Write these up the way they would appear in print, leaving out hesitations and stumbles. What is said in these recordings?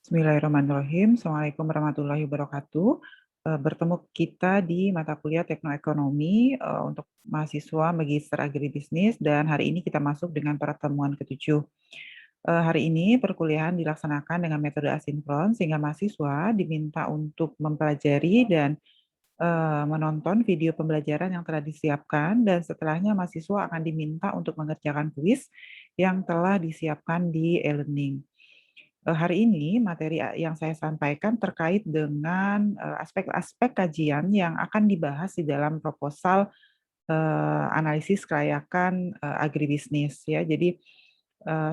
Bismillahirrahmanirrahim. Assalamualaikum warahmatullahi wabarakatuh. Bertemu kita di mata kuliah Teknoekonomi untuk mahasiswa Magister Agribisnis, dan hari ini kita masuk dengan pertemuan ke-7. Hari ini perkuliahan dilaksanakan dengan metode asinkron sehingga mahasiswa diminta untuk mempelajari dan menonton video pembelajaran yang telah disiapkan, dan setelahnya mahasiswa akan diminta untuk mengerjakan kuis yang telah disiapkan di e-learning. Hari ini materi yang saya sampaikan terkait dengan aspek-aspek kajian yang akan dibahas di dalam proposal analisis kelayakan agribisnis ya. Jadi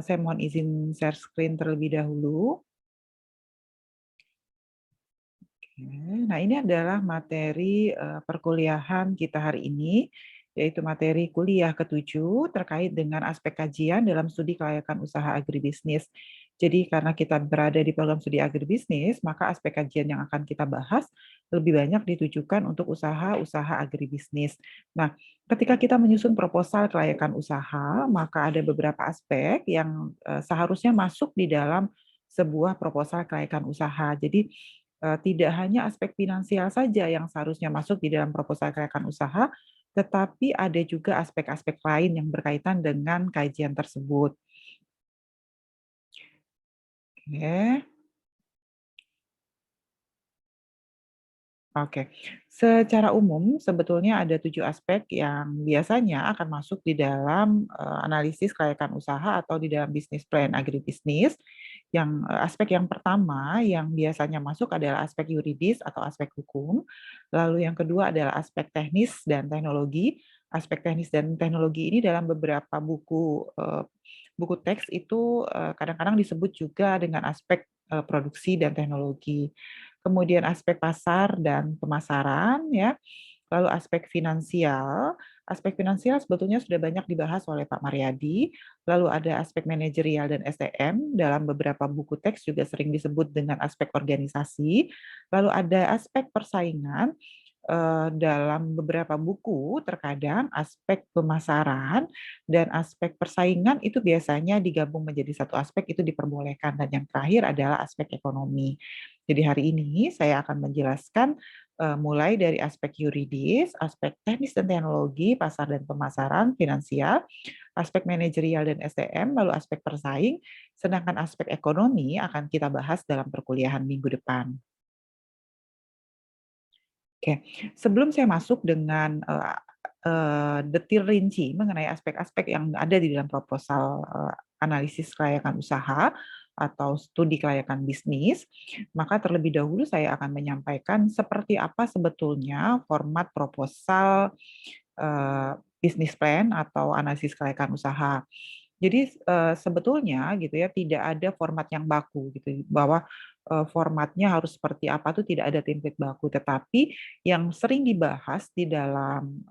saya mohon izin share screen terlebih dahulu. Nah, ini adalah materi perkuliahan kita hari ini, yaitu materi kuliah ke-7 terkait dengan aspek kajian dalam studi kelayakan usaha agribisnis. Jadi karena kita berada di program studi agribisnis, maka aspek kajian yang akan kita bahas lebih banyak ditujukan untuk usaha-usaha agribisnis. Nah, ketika kita menyusun proposal kelayakan usaha, maka ada beberapa aspek yang seharusnya masuk di dalam sebuah proposal kelayakan usaha. Jadi tidak hanya aspek finansial saja yang seharusnya masuk di dalam proposal kelayakan usaha, tetapi ada juga aspek-aspek lain yang berkaitan dengan kajian tersebut. Oke. Oke, secara umum sebetulnya ada 7 aspek yang biasanya akan masuk di dalam analisis kelayakan usaha atau di dalam bisnis plan agribisnis. Yang aspek yang pertama yang biasanya masuk adalah aspek yuridis atau aspek hukum. Lalu yang kedua adalah aspek teknis dan teknologi. Aspek teknis dan teknologi ini dalam beberapa buku teks itu kadang-kadang disebut juga dengan aspek produksi dan teknologi. Kemudian aspek pasar dan pemasaran ya. Lalu aspek finansial sebetulnya sudah banyak dibahas oleh Pak Mariadi. Lalu ada aspek manajerial dan SDM, dalam beberapa buku teks juga sering disebut dengan aspek organisasi. Lalu ada aspek persaingan, dalam beberapa buku terkadang aspek pemasaran dan aspek persaingan itu biasanya digabung menjadi satu aspek, itu diperbolehkan. Dan yang terakhir adalah aspek ekonomi. Jadi hari ini saya akan menjelaskan mulai dari aspek yuridis, aspek teknis dan teknologi, pasar dan pemasaran, finansial, aspek manajerial dan SDM, lalu aspek persaing, sedangkan aspek ekonomi akan kita bahas dalam perkuliahan minggu depan. Oke, sebelum saya masuk dengan detail rinci mengenai aspek-aspek yang ada di dalam proposal analisis kelayakan usaha atau studi kelayakan bisnis, maka terlebih dahulu saya akan menyampaikan seperti apa sebetulnya format proposal bisnis plan atau analisis kelayakan usaha. Jadi sebetulnya gitu ya, tidak ada format yang baku gitu bahwa formatnya harus seperti apa tuh tidak ada template baku, tetapi yang sering dibahas di dalam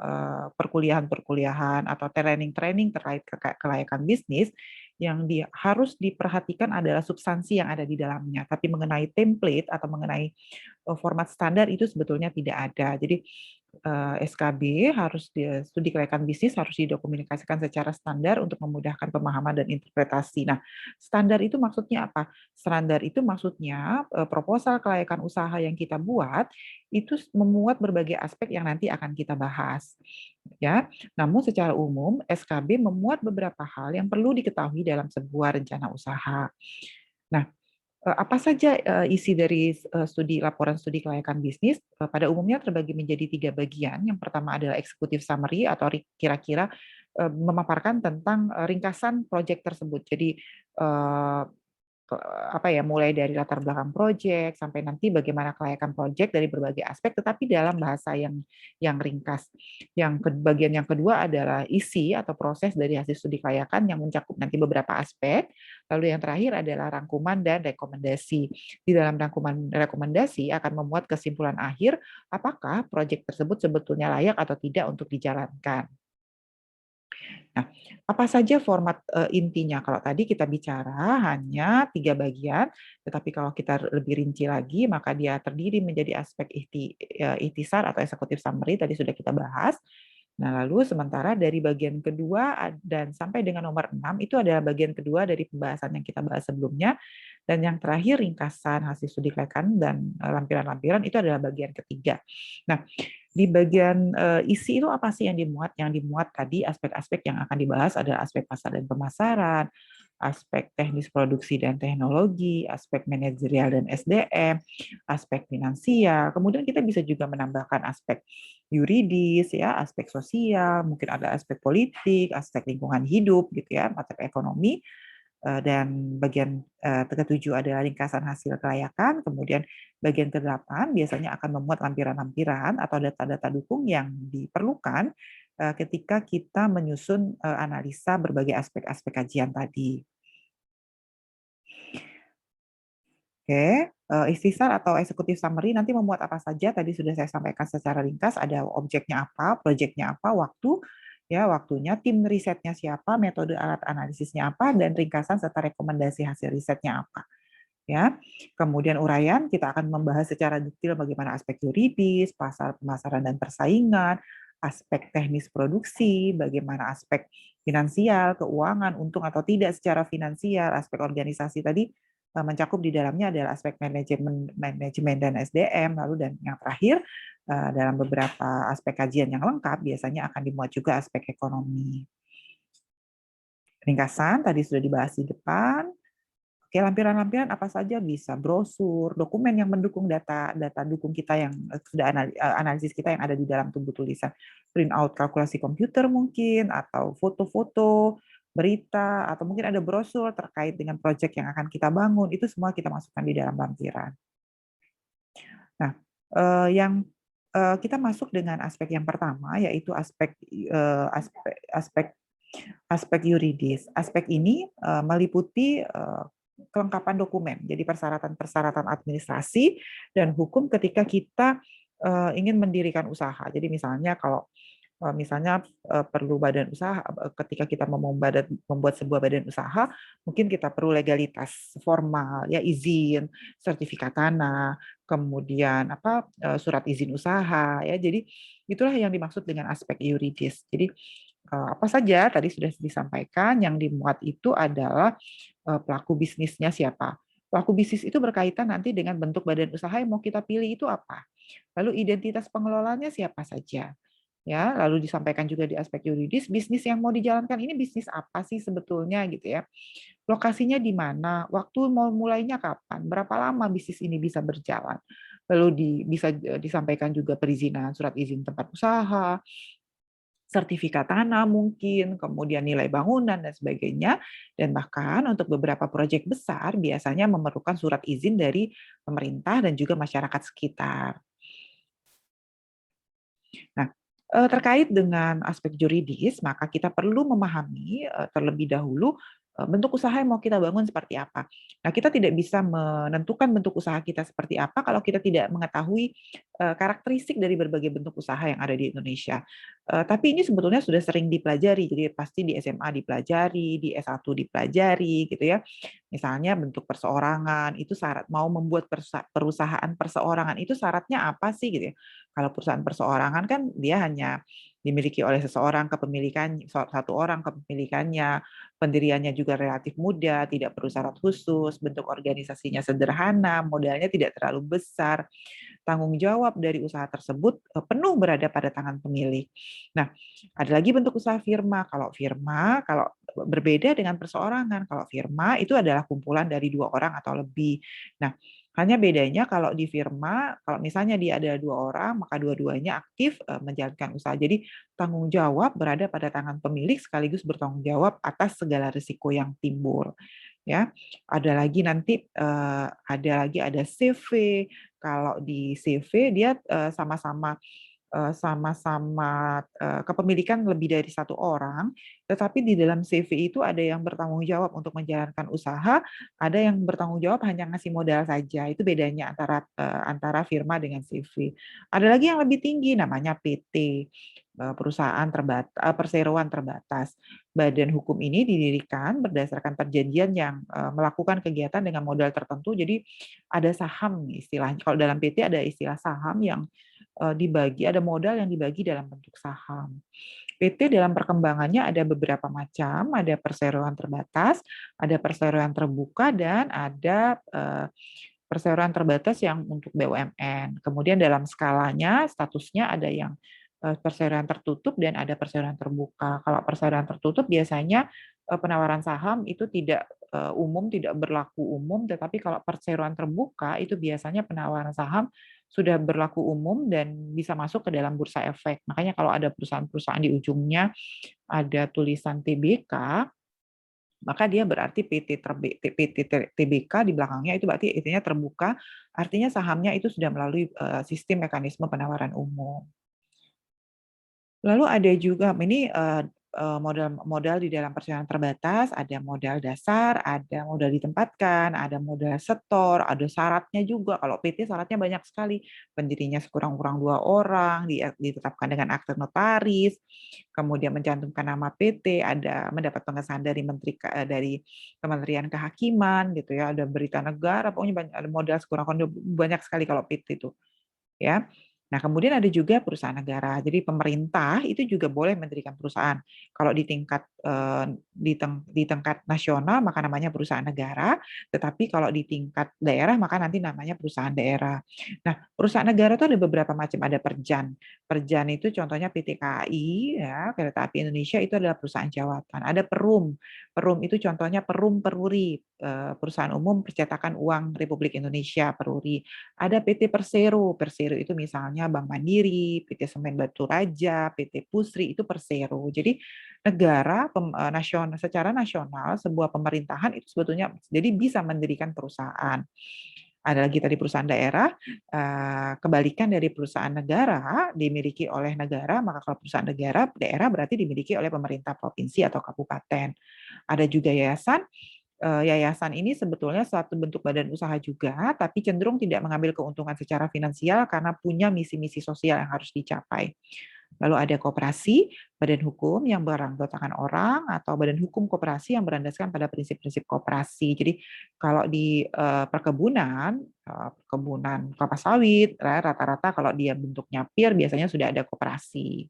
perkuliahan-perkuliahan atau training-training terkait kelayakan bisnis yang harus diperhatikan adalah substansi yang ada di dalamnya, tapi mengenai template atau mengenai format standar itu sebetulnya tidak ada. Jadi SKB harus studi kelayakan bisnis harus didokumentasikan secara standar untuk memudahkan pemahaman dan interpretasi. Nah, standar itu maksudnya apa? Standar itu maksudnya proposal kelayakan usaha yang kita buat itu memuat berbagai aspek yang nanti akan kita bahas. Ya, namun secara umum SKB memuat beberapa hal yang perlu diketahui dalam sebuah rencana usaha. Nah, apa saja isi dari laporan studi kelayakan bisnis? Pada umumnya terbagi menjadi 3 bagian. Yang pertama adalah executive summary atau kira-kira memaparkan tentang ringkasan proyek tersebut. Jadi apa ya, mulai dari latar belakang proyek sampai nanti bagaimana kelayakan proyek dari berbagai aspek, tetapi dalam bahasa yang ringkas. Bagian yang kedua adalah isi atau proses dari hasil studi kelayakan yang mencakup nanti beberapa aspek. Lalu yang terakhir adalah rangkuman dan rekomendasi. Di dalam rangkuman rekomendasi akan memuat kesimpulan akhir apakah proyek tersebut sebetulnya layak atau tidak untuk dijalankan. Nah, apa saja format intinya? Kalau tadi kita bicara hanya 3 bagian, tetapi kalau kita lebih rinci lagi, maka dia terdiri menjadi aspek ikhtisar atau executive summary, tadi sudah kita bahas. Nah, lalu sementara dari bagian kedua dan sampai dengan nomor 6 itu adalah bagian kedua dari pembahasan yang kita bahas sebelumnya. Dan yang terakhir ringkasan hasil studi kelayakan dan lampiran-lampiran itu adalah bagian ketiga. Nah, di bagian isi itu apa sih yang dimuat? Yang dimuat tadi aspek-aspek yang akan dibahas adalah aspek pasar dan pemasaran, aspek teknis produksi dan teknologi, aspek manajerial dan SDM, aspek finansial. Kemudian kita bisa juga menambahkan aspek yuridis, ya, aspek sosial, mungkin ada aspek politik, aspek lingkungan hidup, gitu ya, aspek ekonomi. Dan bagian ketujuh adalah ringkasan hasil kelayakan, kemudian bagian ke-8 biasanya akan memuat lampiran-lampiran atau data-data dukung yang diperlukan ketika kita menyusun analisa berbagai aspek-aspek kajian tadi. Oke, ikhtisar atau executive summary nanti memuat apa saja, tadi sudah saya sampaikan secara ringkas, ada objeknya apa, proyeknya apa, waktu, ya waktunya, tim risetnya siapa, metode alat analisisnya apa, dan ringkasan serta rekomendasi hasil risetnya apa. Ya, kemudian uraian kita akan membahas secara detail bagaimana aspek yuridis, pasar pemasaran dan persaingan, aspek teknis produksi, bagaimana aspek finansial, keuangan, untung atau tidak secara finansial, aspek organisasi tadi mencakup di dalamnya adalah aspek manajemen dan SDM, lalu dan yang terakhir dalam beberapa aspek kajian yang lengkap biasanya akan dimuat juga aspek ekonomi. Ringkasan tadi sudah dibahas di depan. Oke, lampiran-lampiran apa saja bisa brosur, dokumen yang mendukung data dukung kita yang sudah analisis kita yang ada di dalam tubuh tulisan, print out kalkulasi komputer mungkin, atau foto-foto, berita, atau mungkin ada brosur terkait dengan proyek yang akan kita bangun, itu semua kita masukkan di dalam lampiran. Nah, yang kita masuk dengan aspek yang pertama, yaitu aspek yuridis. Aspek ini meliputi kelengkapan dokumen, jadi persyaratan-persyaratan administrasi dan hukum ketika kita ingin mendirikan usaha. Jadi misalnya kalau misalnya perlu badan usaha, ketika kita mau membuat sebuah badan usaha, mungkin kita perlu legalitas formal, ya izin, sertifikat tanah, kemudian surat izin usaha, ya. Jadi itulah yang dimaksud dengan aspek yuridis. Jadi apa saja tadi sudah disampaikan, yang dimuat itu adalah pelaku bisnisnya siapa. Pelaku bisnis itu berkaitan nanti dengan bentuk badan usaha yang mau kita pilih itu apa. Lalu identitas pengelolanya siapa saja. Ya, lalu disampaikan juga di aspek yuridis, bisnis yang mau dijalankan ini bisnis apa sih sebetulnya gitu ya. Lokasinya di mana, waktu mau mulainya kapan, berapa lama bisnis ini bisa berjalan. Lalu bisa disampaikan juga perizinan surat izin tempat usaha, sertifikat tanah mungkin, kemudian nilai bangunan dan sebagainya, dan bahkan untuk beberapa proyek besar biasanya memerlukan surat izin dari pemerintah dan juga masyarakat sekitar. Nah, terkait dengan aspek juridis, maka kita perlu memahami terlebih dahulu bentuk usaha yang mau kita bangun seperti apa. Nah, kita tidak bisa menentukan bentuk usaha kita seperti apa kalau kita tidak mengetahui karakteristik dari berbagai bentuk usaha yang ada di Indonesia. Tapi ini sebetulnya sudah sering dipelajari, jadi pasti di SMA dipelajari, di S1 dipelajari, gitu ya. Misalnya bentuk perseorangan, itu syarat mau membuat perusahaan perseorangan itu syaratnya apa sih gitu ya. Kalau perusahaan perseorangan kan dia hanya dimiliki oleh seseorang, kepemilikan satu orang kepemilikannya, pendiriannya juga relatif mudah, tidak perlu syarat khusus, bentuk organisasinya sederhana, modalnya tidak terlalu besar, tanggung jawab dari usaha tersebut penuh berada pada tangan pemilik. Nah, ada lagi bentuk usaha firma. Kalau berbeda dengan perseorangan, kalau firma itu adalah kumpulan dari 2 orang atau lebih. Nah, hanya bedanya kalau di firma, kalau misalnya dia ada 2 orang, maka dua-duanya aktif menjalankan usaha. Jadi tanggung jawab berada pada tangan pemilik sekaligus bertanggung jawab atas segala risiko yang timbul. Ya, ada lagi nanti ada CV. Kalau di CV dia sama-sama kepemilikan lebih dari satu orang, tetapi di dalam CV itu ada yang bertanggung jawab untuk menjalankan usaha, ada yang bertanggung jawab hanya ngasih modal saja. Itu bedanya antara firma dengan CV. Ada lagi yang lebih tinggi namanya PT, perseroan terbatas. Badan hukum ini didirikan berdasarkan perjanjian yang melakukan kegiatan dengan modal tertentu. Jadi ada saham istilahnya. Kalau dalam PT ada istilah saham yang dibagi, ada modal yang dibagi dalam bentuk saham. PT dalam perkembangannya ada beberapa macam, ada perseroan terbatas, ada perseroan terbuka, dan ada perseroan terbatas yang untuk BUMN. Kemudian dalam skalanya, statusnya ada yang perseroan tertutup dan ada perseroan terbuka. Kalau perseroan tertutup biasanya penawaran saham itu tidak umum, tidak berlaku umum, tetapi kalau perseroan terbuka itu biasanya penawaran saham sudah berlaku umum dan bisa masuk ke dalam bursa efek. Makanya kalau ada perusahaan-perusahaan di ujungnya ada tulisan TBK, maka dia berarti PT TBK di belakangnya itu berarti intinya terbuka, artinya sahamnya itu sudah melalui sistem mekanisme penawaran umum. Lalu ada juga ini modal di dalam persaingan terbatas, ada modal dasar, ada modal ditempatkan, ada modal setor, ada syaratnya juga. Kalau PT syaratnya banyak sekali, pendirinya sekurang-kurang 2 orang, ditetapkan dengan akte notaris, kemudian mencantumkan nama PT, ada mendapat pengesahan dari dari Kementerian Kehakiman gitu ya, ada berita negara, pokoknya banyak, ada modal sekurang-kurangnya banyak sekali kalau PT itu. Ya. Nah, kemudian ada juga perusahaan negara. Jadi pemerintah itu juga boleh mendirikan perusahaan. Kalau di tingkat nasional maka namanya perusahaan negara, tetapi kalau di tingkat daerah maka nanti namanya perusahaan daerah. Nah, perusahaan negara itu ada beberapa macam, ada Perjan. Perjan itu contohnya PT KAI ya, Kereta Api Indonesia itu adalah perusahaan jawatan. Ada Perum. Perum itu contohnya Perum Peruri, perusahaan umum percetakan uang Republik Indonesia, Peruri. Ada PT Persero. Persero itu misalnya Bank Mandiri, PT Semen Batu Raja, PT Pusri, itu Persero. Jadi negara secara nasional sebuah pemerintahan itu sebetulnya jadi bisa mendirikan perusahaan. Ada lagi tadi perusahaan daerah, kebalikan dari perusahaan negara dimiliki oleh negara, maka kalau perusahaan negara, daerah berarti dimiliki oleh pemerintah provinsi atau kabupaten. Ada juga yayasan. Yayasan ini sebetulnya suatu bentuk badan usaha juga, tapi cenderung tidak mengambil keuntungan secara finansial karena punya misi-misi sosial yang harus dicapai. Lalu ada koperasi, badan hukum yang beranggotakan orang, atau badan hukum koperasi yang berlandaskan pada prinsip-prinsip koperasi. Jadi kalau di perkebunan kelapa sawit, rata-rata kalau dia bentuknya peer biasanya sudah ada koperasi.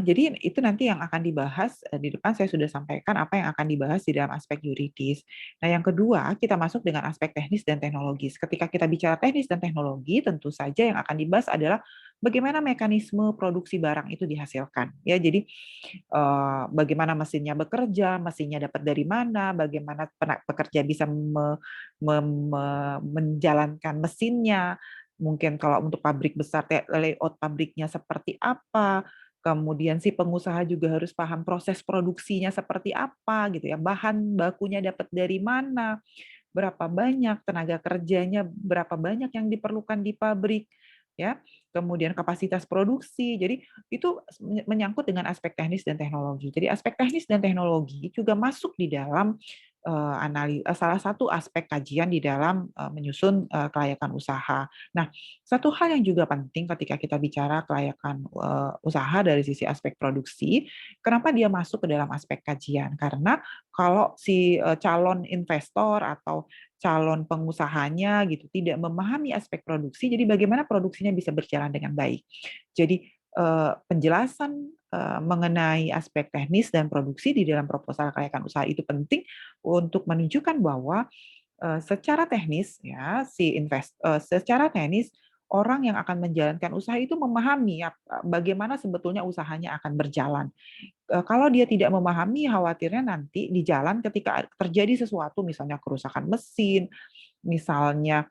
Jadi itu nanti yang akan dibahas, di depan saya sudah sampaikan apa yang akan dibahas di dalam aspek yuridis. Nah, yang kedua, kita masuk dengan aspek teknis dan teknologis. Ketika kita bicara teknis dan teknologi, tentu saja yang akan dibahas adalah bagaimana mekanisme produksi barang itu dihasilkan. Ya, jadi, bagaimana mesinnya bekerja, mesinnya dapat dari mana, bagaimana pekerja bisa menjalankan mesinnya, mungkin kalau untuk pabrik besar, layout pabriknya seperti apa, kemudian si pengusaha juga harus paham proses produksinya seperti apa gitu ya, bahan bakunya dapat dari mana, berapa banyak tenaga kerjanya, berapa banyak yang diperlukan di pabrik, ya. Kemudian kapasitas produksi. Jadi itu menyangkut dengan aspek teknis dan teknologi. Jadi aspek teknis dan teknologi juga masuk di dalam salah satu aspek kajian di dalam menyusun kelayakan usaha. Nah, satu hal yang juga penting ketika kita bicara kelayakan usaha dari sisi aspek produksi, kenapa dia masuk ke dalam aspek kajian? Karena kalau si calon investor atau calon pengusahanya gitu tidak memahami aspek produksi, jadi bagaimana produksinya bisa berjalan dengan baik. Jadi penjelasan mengenai aspek teknis dan produksi di dalam proposal kelayakan usaha itu penting untuk menunjukkan bahwa secara teknis ya secara teknis orang yang akan menjalankan usaha itu memahami bagaimana sebetulnya usahanya akan berjalan. Kalau dia tidak memahami, khawatirnya nanti di jalan ketika terjadi sesuatu, misalnya kerusakan mesin, misalnya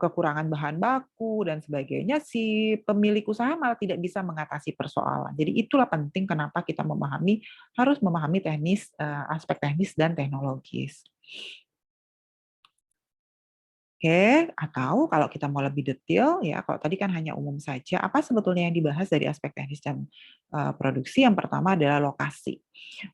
kekurangan bahan baku dan sebagainya, si pemilik usaha malah tidak bisa mengatasi persoalan. Jadi itulah penting kenapa kita harus memahami aspek teknis dan teknologis. Oke, atau kalau kita mau lebih detail ya, kalau tadi kan hanya umum saja, apa sebetulnya yang dibahas dari aspek teknis dan produksi? Yang pertama adalah lokasi.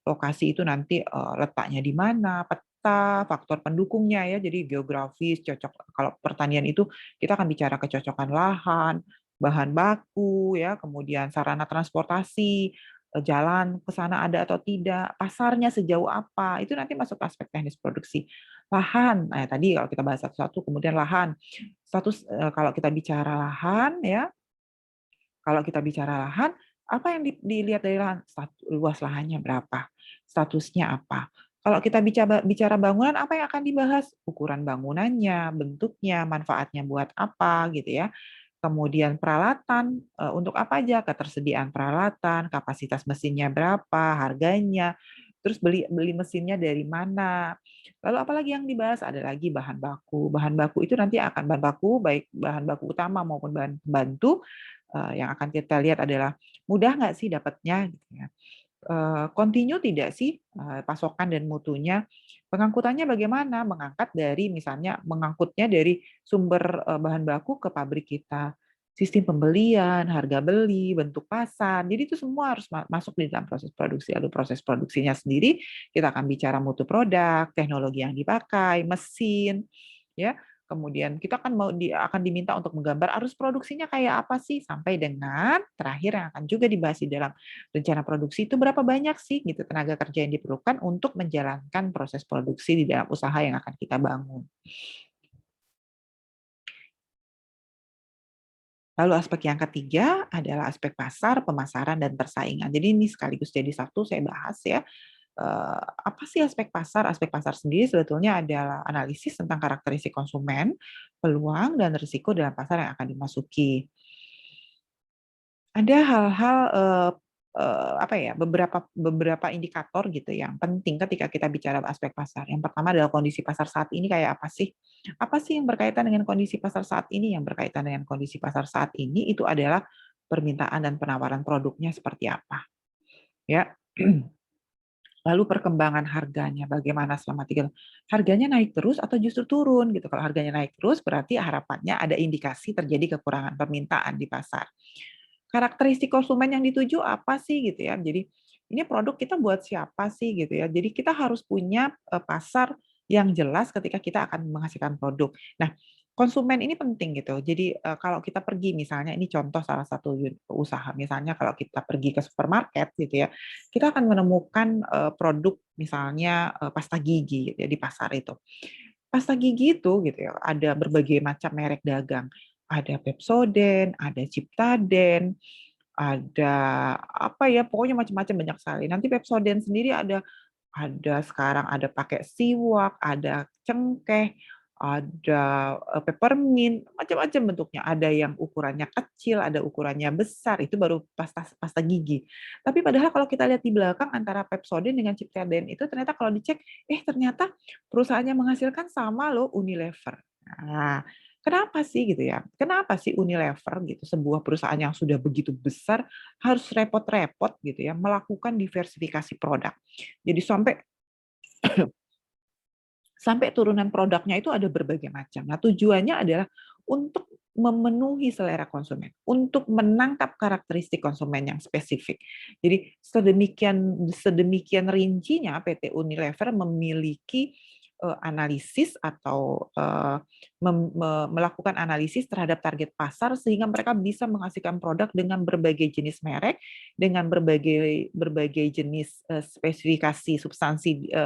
Lokasi itu nanti letaknya di mana, peta, faktor pendukungnya ya, jadi geografis, cocok. Kalau pertanian itu kita akan bicara kecocokan lahan, bahan baku ya, kemudian sarana transportasi, jalan ke sana ada atau tidak, pasarnya sejauh apa, itu nanti masuk aspek teknis produksi. Lahan, nah tadi kalau kita bahas satu-satu, kemudian lahan. Kalau kita bicara lahan ya, Kalau kita bicara lahan, apa yang dilihat dari lahan? Luas lahannya berapa? Statusnya apa? Kalau kita bicara bangunan, apa yang akan dibahas? Ukuran bangunannya, bentuknya, manfaatnya buat apa, gitu ya. Kemudian peralatan, untuk apa aja, ketersediaan peralatan, kapasitas mesinnya berapa, harganya, terus beli beli mesinnya dari mana. Lalu apalagi yang dibahas? Ada lagi bahan baku. Bahan baku itu nanti akan bahan baku, baik bahan baku utama maupun bahan pembantu, yang akan kita lihat adalah mudah nggak sih dapatnya, gitu ya. Kontinu tidak sih, pasokan dan mutunya? Pengangkutannya bagaimana? Mengangkutnya dari sumber, bahan baku ke pabrik kita. Sistem pembelian, harga beli, bentuk pasar, jadi itu semua harus masuk di dalam proses produksi. Lalu proses produksinya sendiri, kita akan bicara mutu produk, teknologi yang dipakai, mesin, ya. Kemudian kita akan diminta untuk menggambar arus produksinya kayak apa sih, sampai dengan terakhir yang akan juga dibahas di dalam rencana produksi itu berapa banyak sih gitu tenaga kerja yang diperlukan untuk menjalankan proses produksi di dalam usaha yang akan kita bangun. Lalu aspek yang ketiga adalah aspek pasar, pemasaran, dan persaingan. Jadi ini sekaligus jadi satu saya bahas ya. Apa sih aspek pasar? Aspek pasar sendiri sebetulnya adalah analisis tentang karakteristik konsumen, peluang, dan risiko dalam pasar yang akan dimasuki. Ada hal-hal, apa ya, beberapa beberapa indikator gitu yang penting ketika kita bicara aspek pasar. Yang pertama adalah kondisi pasar saat ini kayak apa sih? Apa sih yang berkaitan dengan kondisi pasar saat ini? Yang berkaitan dengan kondisi pasar saat ini itu adalah permintaan dan penawaran produknya seperti apa, ya. Lalu perkembangan harganya bagaimana selama 3 tahun? Harganya naik terus atau justru turun gitu? Kalau harganya naik terus berarti harapannya ada indikasi terjadi kekurangan permintaan di pasar. Karakteristik konsumen yang dituju apa sih gitu ya. Jadi ini produk kita buat siapa sih gitu ya. Jadi kita harus punya pasar yang jelas ketika kita akan menghasilkan produk. Nah, konsumen ini penting gitu. Jadi kalau kita pergi misalnya ini contoh salah satu usaha misalnya kalau kita pergi ke supermarket gitu ya, kita akan menemukan produk misalnya pasta gigi gitu ya di pasar itu. Pasta gigi itu gitu ya, ada berbagai macam merek dagang. Ada Pepsodent, ada Ciptaden, ada apa ya, pokoknya macam-macam banyak sekali. Nanti Pepsodent sendiri ada sekarang ada pakai siwak, ada cengkeh, ada, peppermint, macam-macam bentuknya. Ada yang ukurannya kecil, ada ukurannya besar, itu baru pasta pasta gigi. Tapi padahal kalau kita lihat di belakang antara Pepsodent dengan Ciptaden itu ternyata kalau dicek, ternyata perusahaan yang menghasilkan sama loh, Unilever. Nah, kenapa sih gitu ya? Kenapa sih Unilever gitu, sebuah perusahaan yang sudah begitu besar harus repot-repot gitu ya melakukan diversifikasi produk. Jadi sampai sampai turunan produknya itu ada berbagai macam. Nah, tujuannya adalah untuk memenuhi selera konsumen, untuk menangkap karakteristik konsumen yang spesifik. Jadi sedemikian sedemikian rincinya PT Unilever memiliki analisis atau melakukan analisis terhadap target pasar sehingga mereka bisa menghasilkan produk dengan berbagai jenis merek, dengan berbagai berbagai jenis spesifikasi substansi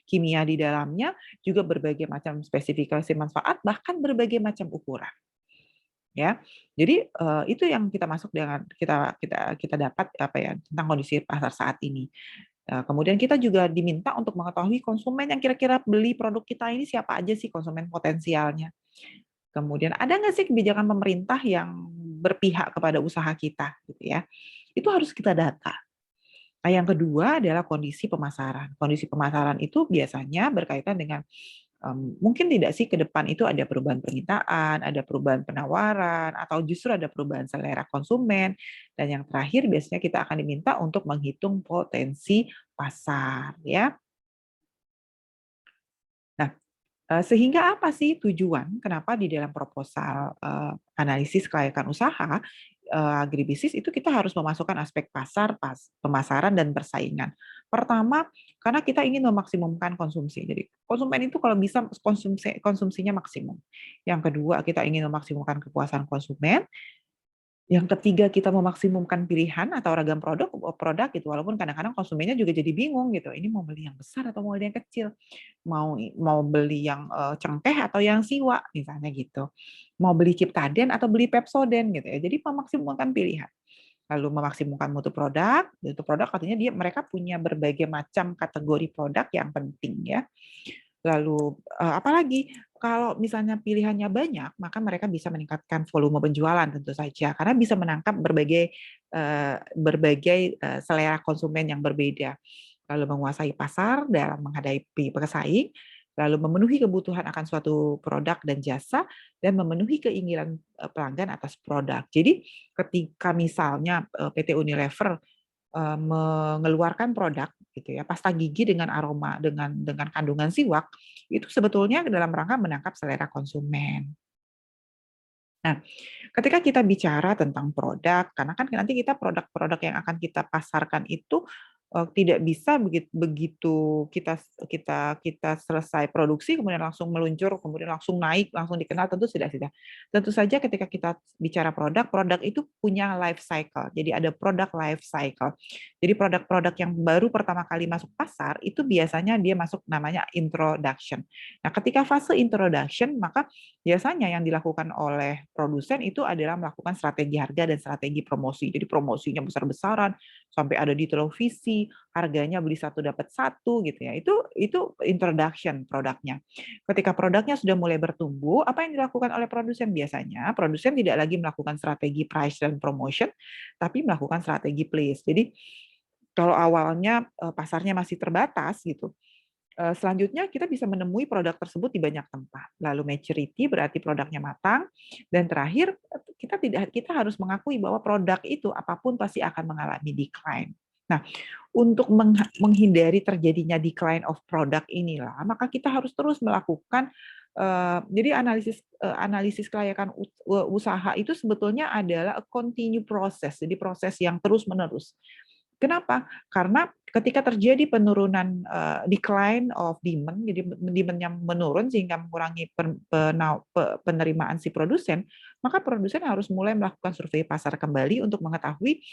kimia di dalamnya, juga berbagai macam spesifikasi manfaat, bahkan berbagai macam ukuran, ya. Jadi itu yang kita masuk dengan kita kita kita dapat apa ya tentang kondisi pasar saat ini. Kemudian kita juga diminta untuk mengetahui konsumen yang kira-kira beli produk kita ini siapa aja sih konsumen potensialnya. Kemudian ada nggak sih kebijakan pemerintah yang berpihak kepada usaha kita, gitu ya. Itu harus kita data. Nah, yang kedua adalah kondisi pemasaran. Kondisi pemasaran itu biasanya berkaitan dengan mungkin tidak sih ke depan itu ada perubahan permintaan, ada perubahan penawaran, atau justru ada perubahan selera konsumen. Dan yang terakhir biasanya kita akan diminta untuk menghitung potensi pasar, ya. Nah, sehingga apa sih tujuan kenapa di dalam proposal, analisis kelayakan usaha, agribisnis itu kita harus memasukkan aspek pasar, pemasaran dan persaingan. Pertama, karena kita ingin memaksimumkan konsumsi. Jadi konsumen itu kalau bisa konsumsinya maksimum. Yang kedua, kita ingin memaksimumkan kepuasan konsumen. Yang ketiga, kita memaksimumkan pilihan atau ragam produk gitu, walaupun kadang-kadang konsumennya juga jadi bingung gitu, ini mau beli yang besar atau mau beli yang kecil, mau mau beli yang, cengkeh atau yang siwak misalnya gitu, mau beli Ciptaden atau beli Pepsodent gitu ya, jadi memaksimumkan pilihan. lalu memaksimumkan mutu produk artinya mereka punya berbagai macam kategori produk yang penting ya. Lalu apalagi kalau misalnya pilihannya banyak, maka mereka bisa meningkatkan volume penjualan tentu saja karena bisa menangkap berbagai selera konsumen yang berbeda. Lalu menguasai pasar dalam menghadapi pesaing, lalu memenuhi kebutuhan akan suatu produk dan jasa, dan memenuhi keinginan pelanggan atas produk. Jadi ketika misalnya PT Unilever mengeluarkan produk gitu ya, pasta gigi dengan aroma dengan kandungan siwak, itu sebetulnya dalam rangka menangkap selera konsumen. Nah, ketika kita bicara tentang produk, karena kan nanti kita produk-produk yang akan kita pasarkan itu tidak bisa begitu kita selesai produksi kemudian langsung meluncur, kemudian langsung naik, langsung dikenal, tentu tidak. Tentu saja ketika kita bicara produk, produk itu punya life cycle. Jadi ada produk life cycle. Jadi produk-produk yang baru pertama kali masuk pasar itu biasanya dia masuk namanya introduction. Nah, ketika fase introduction, maka biasanya yang dilakukan oleh produsen itu adalah melakukan strategi harga dan strategi promosi. Jadi promosinya besar-besaran sampai ada di televisi, harganya beli satu dapat satu gitu ya. Itu introduction produknya. Ketika produknya sudah mulai bertumbuh, apa yang dilakukan oleh produsen biasanya? Produsen tidak lagi melakukan strategi price dan promotion, tapi melakukan strategi place. Jadi kalau awalnya pasarnya masih terbatas gitu, selanjutnya kita bisa menemui produk tersebut di banyak tempat. Lalu maturity berarti produknya matang, dan terakhir kita harus mengakui bahwa produk itu apapun pasti akan mengalami decline. Nah, untuk menghindari terjadinya decline of product inilah, maka kita harus terus melakukan jadi analisis kelayakan usaha itu sebetulnya adalah a continue process, jadi proses yang terus menerus. Kenapa? Karena ketika terjadi penurunan decline of demand, jadi demand-nya menurun sehingga mengurangi penerimaan si produsen, maka produsen harus mulai melakukan survei pasar kembali untuk mengetahui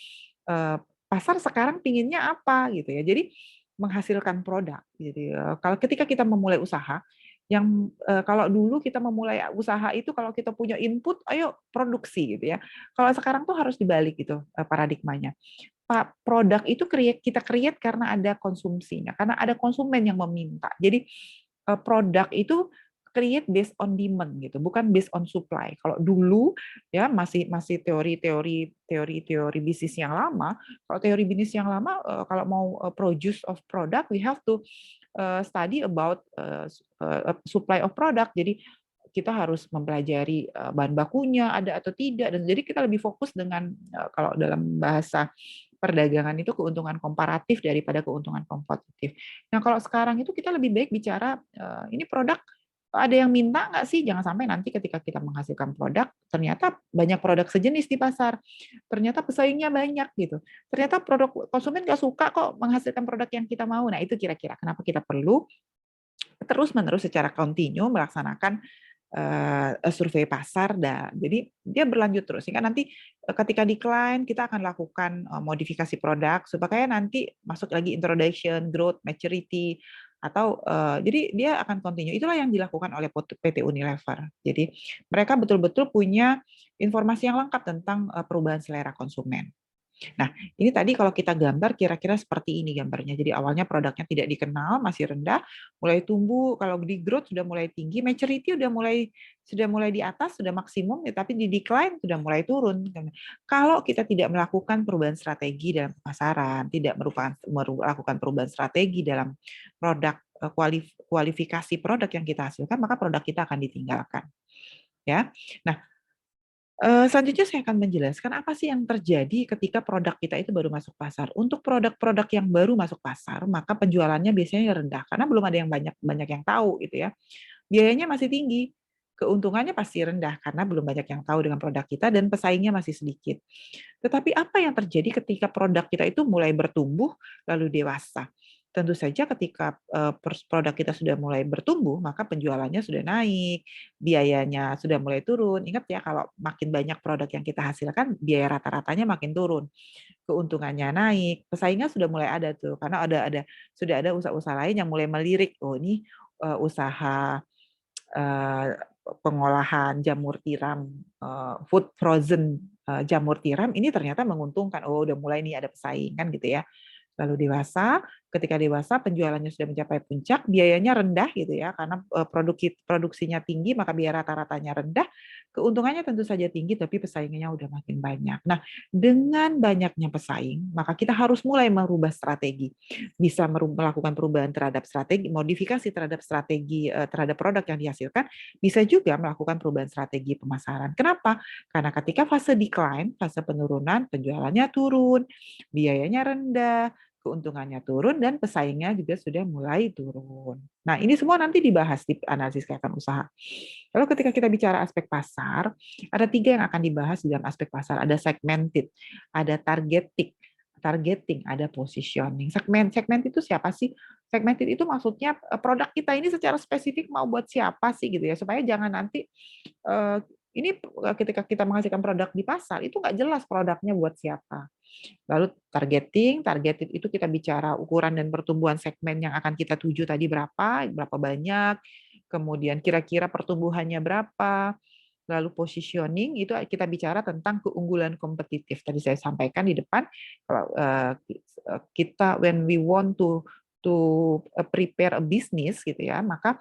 pasar sekarang pinginnya apa gitu ya. Jadi menghasilkan produk. Jadi kalau ketika kita memulai usaha, yang kalau dulu kita memulai usaha itu kalau kita punya input, ayo produksi gitu ya. Kalau sekarang tuh harus dibalik gitu paradigmanya. Produk itu kita create karena ada konsumsinya, karena ada konsumen yang meminta. Jadi produk itu create based on demand gitu, bukan based on supply. Kalau dulu ya masih teori bisnis yang lama. Kalau teori bisnis yang lama, kalau mau produce of product, we have to study about supply of product. Jadi kita harus mempelajari bahan bakunya ada atau tidak, dan jadi kita lebih fokus dengan kalau dalam bahasa perdagangan itu keuntungan komparatif daripada keuntungan kompetitif. Nah, kalau sekarang itu kita lebih baik bicara ini produk ada yang minta nggak sih? Jangan sampai nanti ketika kita menghasilkan produk, ternyata banyak produk sejenis di pasar, ternyata pesaingnya banyak gitu. Ternyata produk konsumen nggak suka kok menghasilkan produk yang kita mau. Nah, itu kira-kira kenapa kita perlu terus-menerus secara kontinu melaksanakan survei pasar. Jadi dia berlanjut terus sehingga nanti ketika decline kita akan lakukan modifikasi produk supaya nanti masuk lagi introduction, growth, maturity, atau jadi dia akan continue. Itulah yang dilakukan oleh PT Unilever. Jadi mereka betul-betul punya informasi yang lengkap tentang perubahan selera konsumen. Nah, ini tadi kalau kita gambar kira-kira seperti ini gambarnya. Jadi awalnya produknya tidak dikenal, masih rendah, mulai tumbuh, kalau di growth sudah mulai tinggi, maturity sudah mulai di atas, sudah maksimum, ya, tapi di decline sudah mulai turun. Kalau kita tidak melakukan perubahan strategi dalam pemasaran, tidak melakukan perubahan strategi dalam produk kualifikasi produk yang kita hasilkan, maka produk kita akan ditinggalkan. Ya. Nah, selanjutnya saya akan menjelaskan apa sih yang terjadi ketika produk kita itu baru masuk pasar. Untuk produk-produk yang baru masuk pasar, maka penjualannya biasanya rendah karena belum ada yang banyak yang tahu gitu ya. Biayanya masih tinggi, keuntungannya pasti rendah karena belum banyak yang tahu dengan produk kita dan pesaingnya masih sedikit. Tetapi apa yang terjadi ketika produk kita itu mulai bertumbuh lalu dewasa? Tentu saja ketika produk kita sudah mulai bertumbuh, maka penjualannya sudah naik, biayanya sudah mulai turun. Ingat ya, kalau makin banyak produk yang kita hasilkan, biaya rata-ratanya makin turun. Keuntungannya naik, pesaingnya sudah mulai ada tuh, karena sudah ada usaha-usaha lain yang mulai melirik, oh ini usaha pengolahan jamur tiram food frozen jamur tiram ini ternyata menguntungkan. Oh, udah mulai nih ada pesaing kan gitu ya. Lalu dewasa, ketika dewasa penjualannya sudah mencapai puncak, biayanya rendah gitu ya, karena produksinya tinggi, maka biaya rata-ratanya rendah, keuntungannya tentu saja tinggi, tapi pesaingnya udah makin banyak. Nah, dengan banyaknya pesaing, maka kita harus mulai merubah strategi. Bisa melakukan perubahan terhadap strategi, modifikasi terhadap strategi terhadap produk yang dihasilkan, bisa juga melakukan perubahan strategi pemasaran. Kenapa? Karena ketika fase decline, fase penurunan, penjualannya turun, biayanya rendah, keuntungannya turun, dan pesaingnya juga sudah mulai turun. Nah, ini semua nanti dibahas di analisis kelayakan usaha. Lalu ketika kita bicara aspek pasar, ada 3 yang akan dibahas di dalam aspek pasar. Ada segmented, ada targeting, ada positioning. Segment itu siapa sih? Segmented itu maksudnya produk kita ini secara spesifik mau buat siapa sih gitu ya, supaya jangan nanti ini ketika kita menghasilkan produk di pasar itu nggak jelas produknya buat siapa. Lalu targeted itu kita bicara ukuran dan pertumbuhan segmen yang akan kita tuju tadi berapa banyak, kemudian kira-kira pertumbuhannya berapa. Lalu positioning itu kita bicara tentang keunggulan kompetitif. Tadi saya sampaikan di depan, kalau kita when we want to prepare a business gitu ya, maka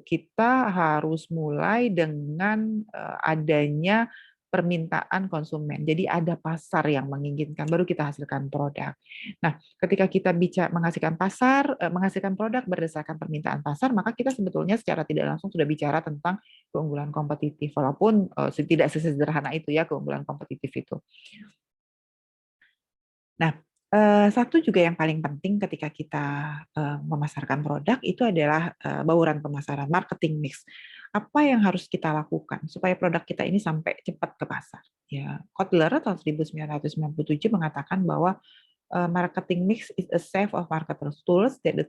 kita harus mulai dengan adanya permintaan konsumen. Jadi ada pasar yang menginginkan, baru kita hasilkan produk. Nah, ketika kita menghasilkan produk berdasarkan permintaan pasar, maka kita sebetulnya secara tidak langsung sudah bicara tentang keunggulan kompetitif, walaupun tidak sesederhana itu ya keunggulan kompetitif itu. Nah, satu juga yang paling penting ketika kita memasarkan produk itu adalah bauran pemasaran, marketing mix. Apa yang harus kita lakukan supaya produk kita ini sampai cepat ke pasar? Ya, Kotler tahun 1997 mengatakan bahwa marketing mix is a set of marketers tools that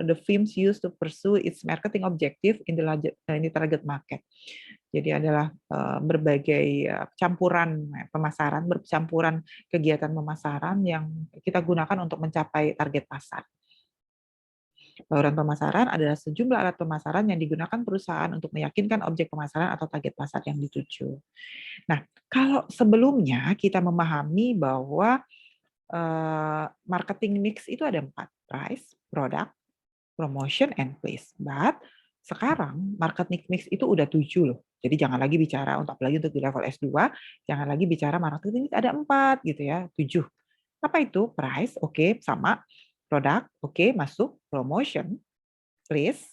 the firms use to pursue its marketing objective in the target market. Jadi adalah berbagai campuran pemasaran, bercampuran kegiatan pemasaran yang kita gunakan untuk mencapai target pasar. Bauran pemasaran adalah sejumlah alat pemasaran yang digunakan perusahaan untuk meyakinkan objek pemasaran atau target pasar yang dituju. Nah, kalau sebelumnya kita memahami bahwa marketing mix itu ada 4, price, product, promotion, and place. But sekarang marketing mix itu udah 7 loh. Jadi jangan lagi bicara apalagi untuk di level S2, jangan lagi bicara marketing mix ada 4 gitu ya, 7. Apa itu? Price, oke, sama. Product, oke, masuk. Promotion, place,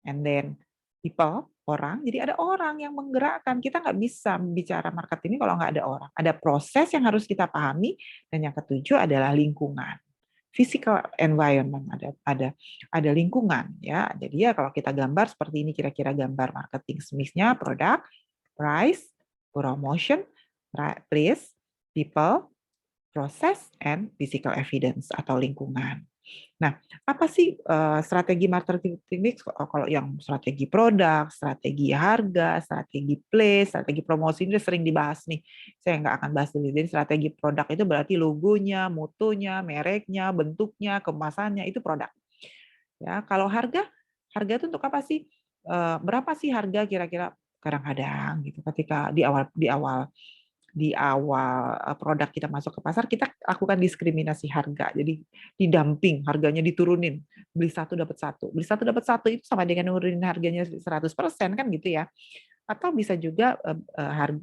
and then people, orang. Jadi ada orang yang menggerakkan. Kita nggak bisa bicara marketing ini kalau nggak ada orang. Ada proses yang harus kita pahami, dan yang ketujuh adalah lingkungan. Physical environment, ada lingkungan ya. Jadi ya kalau kita gambar seperti ini kira-kira gambar marketing mix-nya, produk, price, promotion, place, people, process, and physical evidence atau lingkungan. Nah, apa sih strategi marketing mix? Kalau yang strategi produk, strategi harga, strategi place, strategi promosi ini sering dibahas nih. Saya nggak akan bahas dulu. Jadi strategi produk itu berarti logonya, motonya, mereknya, bentuknya, kemasannya itu produk. Ya, kalau harga itu untuk apa sih? Berapa sih harga kira-kira? Kadang-kadang gitu ketika di awal produk kita masuk ke pasar, kita lakukan diskriminasi harga. Jadi didumping, harganya diturunin. Beli satu dapat satu. Beli satu dapat satu itu sama dengan nurunin harganya 100% kan gitu ya. Atau bisa juga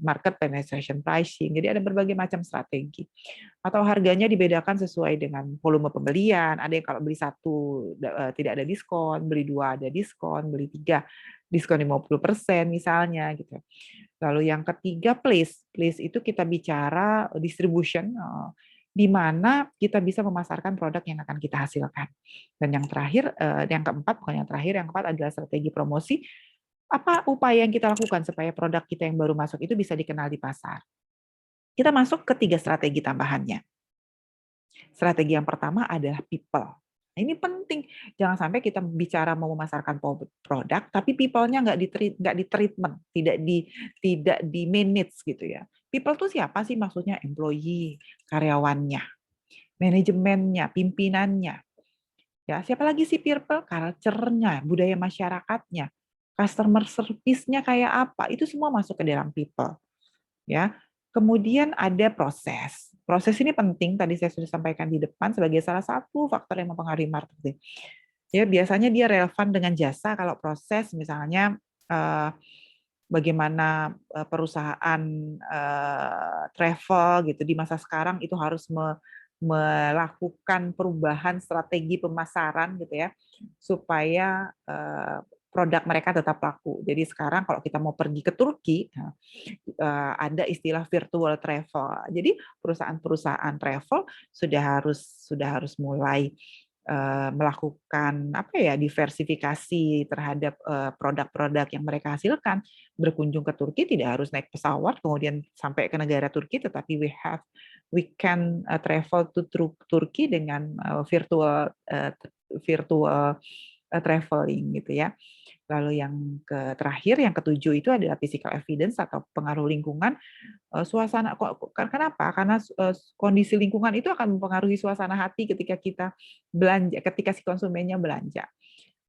market penetration pricing. Jadi ada berbagai macam strategi. Atau harganya dibedakan sesuai dengan volume pembelian. Ada yang kalau beli satu tidak ada diskon, beli dua ada diskon, beli tiga diskon 50% misalnya gitu. Lalu yang ketiga place. Place itu kita bicara distribution, di mana kita bisa memasarkan produk yang akan kita hasilkan. Dan yang terakhir, yang keempat, bukan yang terakhir, yang keempat adalah strategi promosi. Apa upaya yang kita lakukan supaya produk kita yang baru masuk itu bisa dikenal di pasar? Kita masuk ke 3 strategi tambahannya. Strategi yang pertama adalah people. Nah, ini penting, jangan sampai kita bicara mau memasarkan produk, tapi people-nya nggak di treatment, tidak di manage gitu ya. People itu siapa sih maksudnya? Employee, karyawannya, manajemennya, pimpinannya. Ya, siapa lagi sih people? Culture-nya, budaya masyarakatnya, customer service-nya kayak apa? Itu semua masuk ke dalam people. Ya, Kemudian ada proses. Proses ini penting, tadi saya sudah sampaikan di depan sebagai salah satu faktor yang mempengaruhi marketing. Ya, biasanya dia relevan dengan jasa kalau proses misalnya bagaimana perusahaan travel gitu di masa sekarang itu harus melakukan perubahan strategi pemasaran gitu ya supaya produk mereka tetap laku. Jadi sekarang kalau kita mau pergi ke Turki, ada istilah virtual travel. Jadi perusahaan-perusahaan travel sudah harus mulai melakukan apa ya diversifikasi terhadap produk-produk yang mereka hasilkan. Berkunjung ke Turki tidak harus naik pesawat kemudian sampai ke negara Turki, tetapi we can travel to Turki dengan virtual traveling gitu ya. Lalu yang terakhir, yang ketujuh itu adalah physical evidence atau pengaruh lingkungan. Suasana kenapa? Karena kondisi lingkungan itu akan mempengaruhi suasana hati ketika kita belanja, ketika si konsumennya belanja.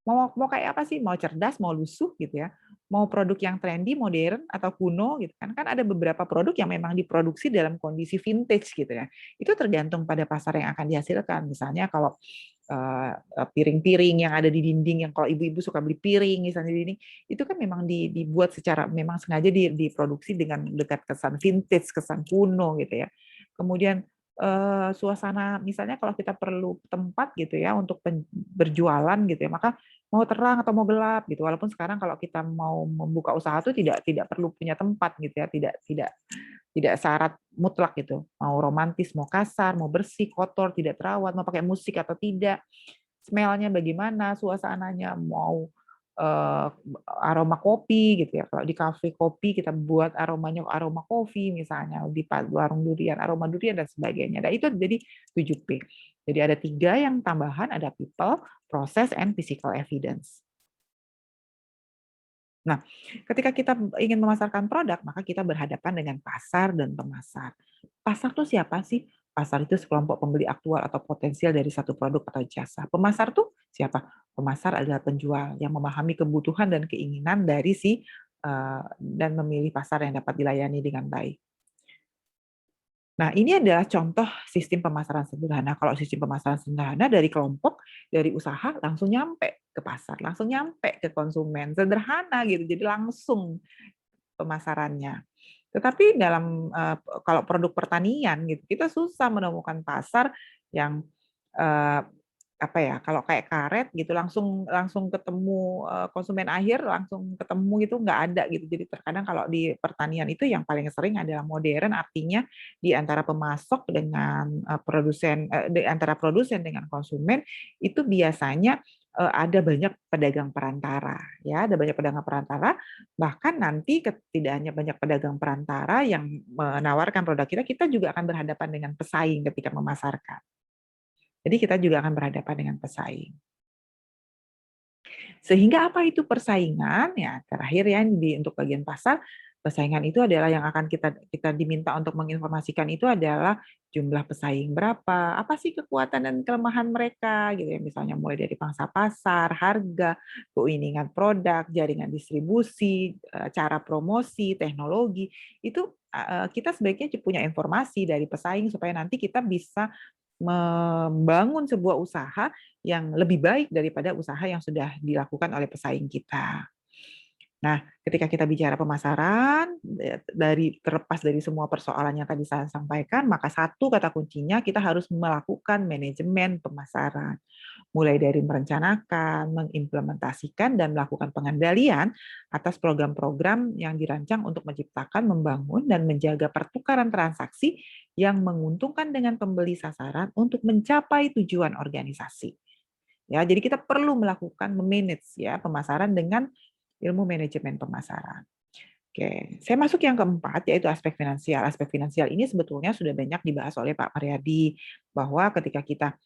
Mau kayak apa sih? Mau cerdas, mau lusuh gitu ya. Mau produk yang trendy, modern atau kuno gitu kan. Kan ada beberapa produk yang memang diproduksi dalam kondisi vintage gitu ya. Itu tergantung pada pasar yang akan dihasilkan. Misalnya kalau piring-piring yang ada di dinding, yang kalau ibu-ibu suka beli piring misalnya di dinding, itu kan memang dibuat secara memang sengaja diproduksi dengan dekat kesan vintage, kesan kuno gitu ya. Kemudian suasana misalnya kalau kita perlu tempat gitu ya untuk berjualan gitu ya, maka mau terang atau mau gelap gitu. Walaupun sekarang kalau kita mau membuka usaha tuh tidak perlu punya tempat gitu ya, tidak tidak tidak syarat mutlak gitu. Mau romantis, mau kasar, mau bersih, kotor, tidak terawat, mau pakai musik atau tidak, smell-nya bagaimana, suasananya, mau aroma kopi gitu ya. Kalau di kafe kopi kita buat aromanya aroma kopi misalnya, di warung durian aroma durian dan sebagainya. Dan itu jadi 7P. Jadi ada 3 yang tambahan, ada people, process, and physical evidence. Nah, ketika kita ingin memasarkan produk, maka kita berhadapan dengan pasar dan pemasar. Pasar itu siapa sih? Pasar itu sekelompok pembeli aktual atau potensial dari satu produk atau jasa. Pemasar tuh siapa? Pemasar adalah penjual yang memahami kebutuhan dan keinginan dari dan memilih pasar yang dapat dilayani dengan baik. Nah, ini adalah contoh sistem pemasaran sederhana. Kalau sistem pemasaran sederhana dari kelompok, dari usaha langsung nyampe ke pasar, langsung nyampe ke konsumen. Sederhana gitu, jadi langsung pemasarannya. Tetapi dalam kalau produk pertanian gitu, kita susah menemukan pasar yang eh, apa ya, kalau kayak karet gitu langsung langsung ketemu konsumen akhir, langsung ketemu gitu nggak ada gitu. Jadi terkadang kalau di pertanian itu yang paling sering adalah modern, artinya di antara pemasok dengan produsen, di antara produsen dengan konsumen itu biasanya ada banyak pedagang perantara ya, ada banyak pedagang perantara, bahkan nanti tidak hanya banyak pedagang perantara yang menawarkan produk kita, kita juga akan berhadapan dengan pesaing ketika memasarkan. Jadi kita juga akan berhadapan dengan pesaing. Sehingga apa itu persaingan? Ya, terakhir ya untuk bagian pasar, persaingan itu adalah yang akan kita diminta untuk menginformasikan itu adalah jumlah pesaing berapa, apa sih kekuatan dan kelemahan mereka gitu ya. Misalnya mulai dari pangsa pasar, harga, keunikan produk, jaringan distribusi, cara promosi, teknologi. Itu kita sebaiknya punya informasi dari pesaing supaya nanti kita bisa membangun sebuah usaha yang lebih baik daripada usaha yang sudah dilakukan oleh pesaing kita. Nah, ketika kita bicara pemasaran, terlepas dari semua persoalan yang tadi saya sampaikan, maka satu kata kuncinya kita harus melakukan manajemen pemasaran. Mulai dari merencanakan, mengimplementasikan, dan melakukan pengendalian atas program-program yang dirancang untuk menciptakan, membangun, dan menjaga pertukaran transaksi yang menguntungkan dengan pembeli sasaran untuk mencapai tujuan organisasi. Ya, jadi kita perlu melakukan memanage ya pemasaran dengan ilmu manajemen pemasaran. Oke, saya masuk yang keempat yaitu aspek finansial. Aspek finansial ini sebetulnya sudah banyak dibahas oleh Pak Mariadi bahwa ketika kita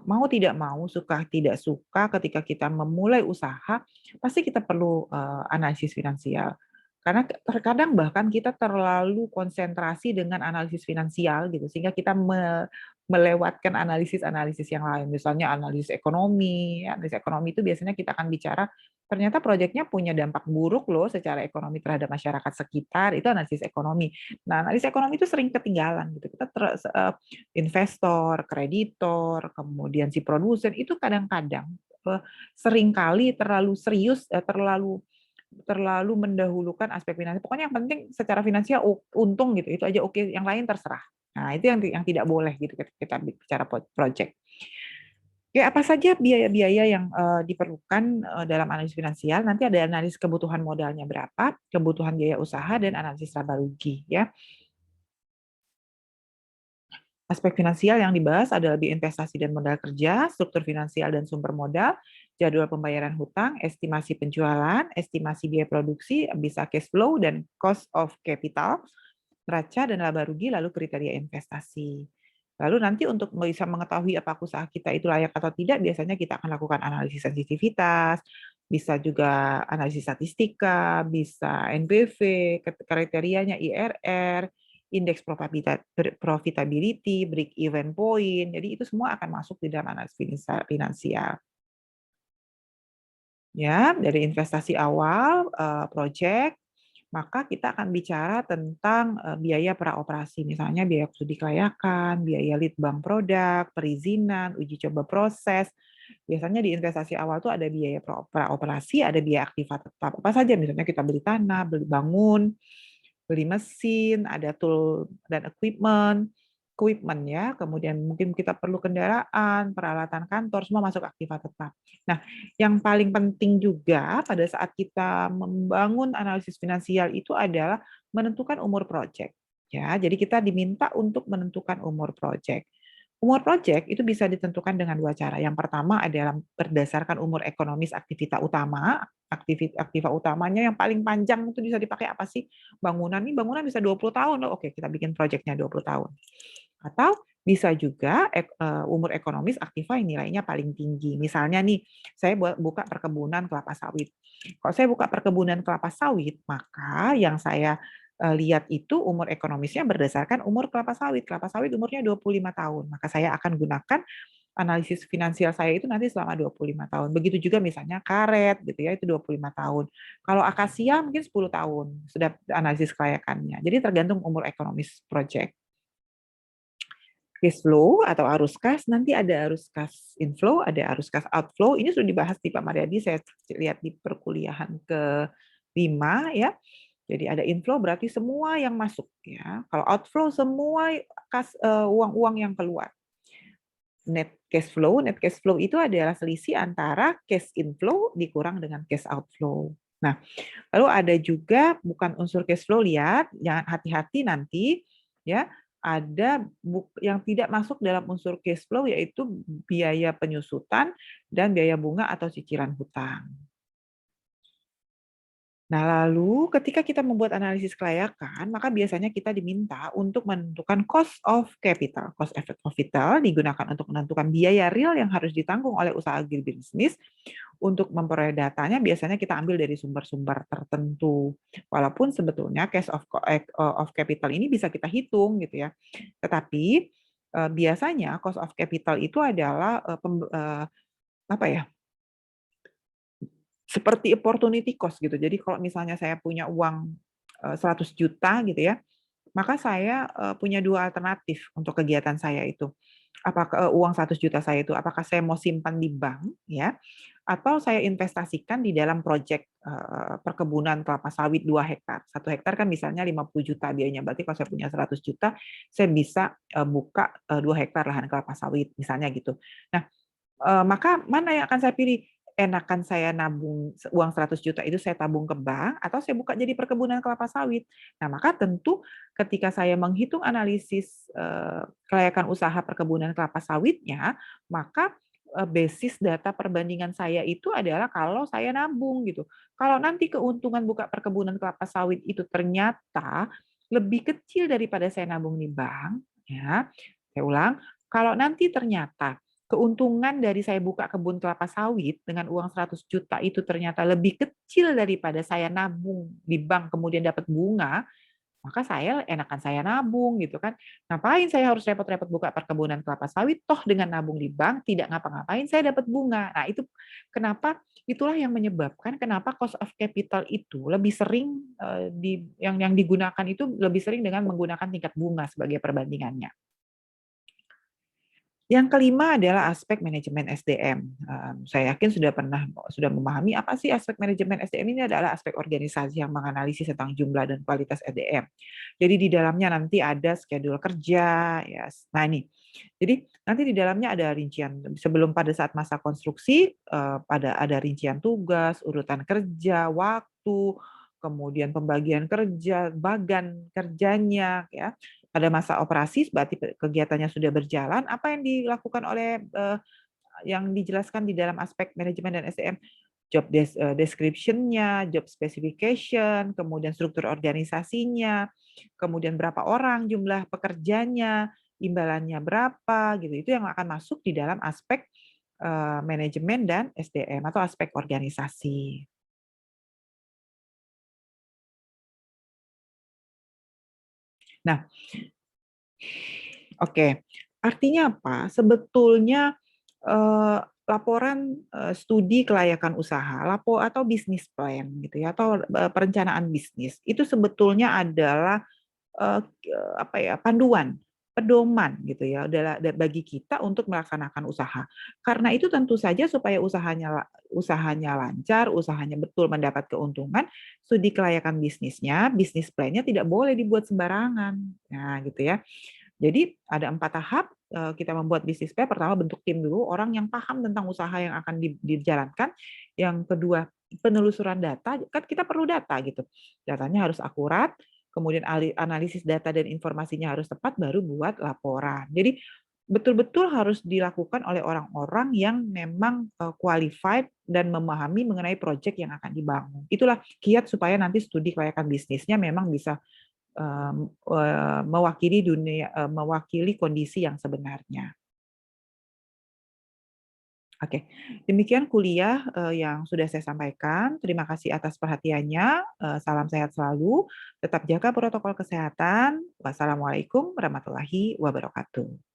mau tidak mau, suka tidak suka, ketika kita memulai usaha, pasti kita perlu analisis finansial. Karena terkadang bahkan kita terlalu konsentrasi dengan analisis finansial gitu, sehingga kita melewatkan analisis-analisis yang lain. Misalnya analisis ekonomi itu biasanya kita akan bicara ternyata proyeknya punya dampak buruk loh secara ekonomi terhadap masyarakat sekitar, itu analisis ekonomi. Nah, analisis ekonomi itu sering ketinggalan gitu. Kita investor, kreditor, kemudian si produsen itu kadang-kadang seringkali terlalu serius, terlalu terlalu mendahulukan aspek finansial. Pokoknya yang penting secara finansial untung gitu, itu aja oke, yang lain terserah. Nah, itu yang tidak boleh gitu ketika kita bicara project. Ya, apa saja biaya-biaya yang diperlukan dalam analisis finansial? Nanti ada analisis kebutuhan modalnya berapa, kebutuhan biaya usaha, dan analisis laba rugi. Ya, aspek finansial yang dibahas adalah lebih investasi dan modal kerja, struktur finansial dan sumber modal, jadwal pembayaran hutang, estimasi penjualan, estimasi biaya produksi, bisa cash flow dan cost of capital, neraca dan laba rugi, lalu kriteria investasi. Lalu nanti untuk bisa mengetahui apakah usaha kita itu layak atau tidak, biasanya kita akan lakukan analisis sensitivitas, bisa juga analisis statistika, bisa NPV, kriterianya IRR, indeks profitability, break even point. Jadi itu semua akan masuk di dalam analisis finansial. Ya, dari investasi awal, project, maka kita akan bicara tentang biaya praoperasi, misalnya biaya studi kelayakan, biaya lead bank produk, perizinan, uji coba proses. Biasanya di investasi awal tuh ada biaya praoperasi, ada biaya aktiva tetap. Apa saja? Misalnya kita beli tanah, beli bangun, beli mesin, ada tool dan equipment ya, kemudian mungkin kita perlu kendaraan, peralatan kantor, semua masuk aktiva tetap. Nah, yang paling penting juga pada saat kita membangun analisis finansial itu adalah menentukan umur proyek. Ya, jadi kita diminta untuk menentukan umur proyek. Umur proyek itu bisa ditentukan dengan dua cara. Yang pertama adalah berdasarkan umur ekonomis aktivita utama. Aktiva utamanya yang paling panjang itu bisa dipakai apa sih? Bangunan ini bangunan bisa 20 tahun loh. Oke, kita bikin proyeknya 20 tahun. Atau bisa juga umur ekonomis aktiva yang nilainya paling tinggi. Misalnya nih, saya buka perkebunan kelapa sawit. Kalau saya buka perkebunan kelapa sawit, maka yang saya lihat itu umur ekonomisnya berdasarkan umur kelapa sawit. Kelapa sawit umurnya 25 tahun. Maka saya akan gunakan analisis finansial saya itu nanti selama 25 tahun. Begitu juga misalnya karet gitu ya, itu 25 tahun. Kalau akasia mungkin 10 tahun sudah analisis kelayakannya. Jadi tergantung umur ekonomis project. Cash flow atau arus kas, nanti ada arus kas inflow, ada arus kas outflow. Ini sudah dibahas di Pak Mariadi, saya lihat di perkuliahan ke-5 ya. Jadi ada inflow berarti semua yang masuk ya. Kalau outflow semua kas uang-uang yang keluar. Net cash flow itu adalah selisih antara cash inflow dikurang dengan cash outflow. Nah, lalu ada juga bukan unsur cash flow, lihat, jangan hati-hati nanti ya, ada yang tidak masuk dalam unsur cash flow yaitu biaya penyusutan dan biaya bunga atau cicilan hutang. Nah, lalu ketika kita membuat analisis kelayakan, maka biasanya kita diminta untuk menentukan cost of capital. Cost of capital digunakan untuk menentukan biaya real yang harus ditanggung oleh usaha agribisnis. Untuk memperoleh datanya biasanya kita ambil dari sumber-sumber tertentu. Walaupun sebetulnya cost of capital ini bisa kita hitung gitu ya. Tetapi biasanya cost of capital itu adalah apa ya? Seperti opportunity cost gitu. Jadi kalau misalnya saya punya uang 100 juta gitu ya, maka saya punya dua alternatif untuk kegiatan saya itu. Apakah uang 100 juta saya itu, apakah saya mau simpan di bank ya, atau saya investasikan di dalam proyek perkebunan kelapa sawit 2 hektar. 1 hektar kan misalnya 50 juta biayanya, berarti kalau saya punya 100 juta, saya bisa buka 2 hektar lahan kelapa sawit, misalnya gitu. Nah, maka mana yang akan saya pilih? Enakan saya nabung uang 100 juta itu saya tabung ke bank atau saya buka jadi perkebunan kelapa sawit. Nah, maka tentu ketika saya menghitung analisis kelayakan usaha perkebunan kelapa sawitnya, maka basis data perbandingan saya itu adalah kalau saya nabung gitu. Kalau nanti keuntungan buka perkebunan kelapa sawit itu ternyata lebih kecil daripada saya nabung di bank, ya. Saya ulang, kalau nanti ternyata keuntungan dari saya buka kebun kelapa sawit dengan uang 100 juta itu ternyata lebih kecil daripada saya nabung di bank kemudian dapat bunga, Maka enakan saya nabung gitu kan. Ngapain saya harus repot-repot buka perkebunan kelapa sawit, toh dengan nabung di bank tidak ngapa-ngapain saya dapat bunga. Nah, itulah yang menyebabkan kenapa cost of capital itu lebih sering yang digunakan itu lebih sering dengan menggunakan tingkat bunga sebagai perbandingannya. Yang kelima adalah aspek manajemen SDM. Saya yakin sudah memahami apa sih aspek manajemen SDM ini adalah aspek organisasi yang menganalisis tentang jumlah dan kualitas SDM. Jadi di dalamnya nanti ada schedule kerja, ya. Nah ini, jadi nanti di dalamnya ada rincian sebelum pada saat masa konstruksi, ada rincian tugas, urutan kerja, waktu, kemudian pembagian kerja, bagan kerjanya, ya. Pada masa operasi berarti kegiatannya sudah berjalan, apa yang dilakukan oleh yang dijelaskan di dalam aspek manajemen dan SDM, description-nya, job specification, kemudian struktur organisasinya, kemudian berapa orang jumlah pekerjanya, imbalannya berapa, gitu. Itu yang akan masuk di dalam aspek manajemen dan SDM atau aspek organisasi. Nah, oke. Artinya apa? Sebetulnya laporan studi kelayakan usaha, atau bisnis plan gitu ya, atau perencanaan bisnis itu sebetulnya adalah apa ya, panduan, pedoman gitu ya, adalah bagi kita untuk melaksanakan usaha. Karena itu tentu saja supaya usahanya lancar, usahanya betul mendapat keuntungan, studi kelayakan bisnisnya, bisnis plan-nya tidak boleh dibuat sembarangan. Nah, gitu ya. Jadi ada 4 tahap kita membuat bisnis plan. Pertama bentuk tim dulu, orang yang paham tentang usaha yang akan dijalankan. Yang kedua penelusuran data, kan kita perlu data gitu. Datanya harus akurat, kemudian analisis data dan informasinya harus tepat, baru buat laporan. Jadi betul-betul harus dilakukan oleh orang-orang yang memang qualified dan memahami mengenai proyek yang akan dibangun. Itulah kiat supaya nanti studi kelayakan bisnisnya memang bisa mewakili kondisi yang sebenarnya. Oke, demikian kuliah yang sudah saya sampaikan. Terima kasih atas perhatiannya. Salam sehat selalu. Tetap jaga protokol kesehatan. Wassalamualaikum warahmatullahi wabarakatuh.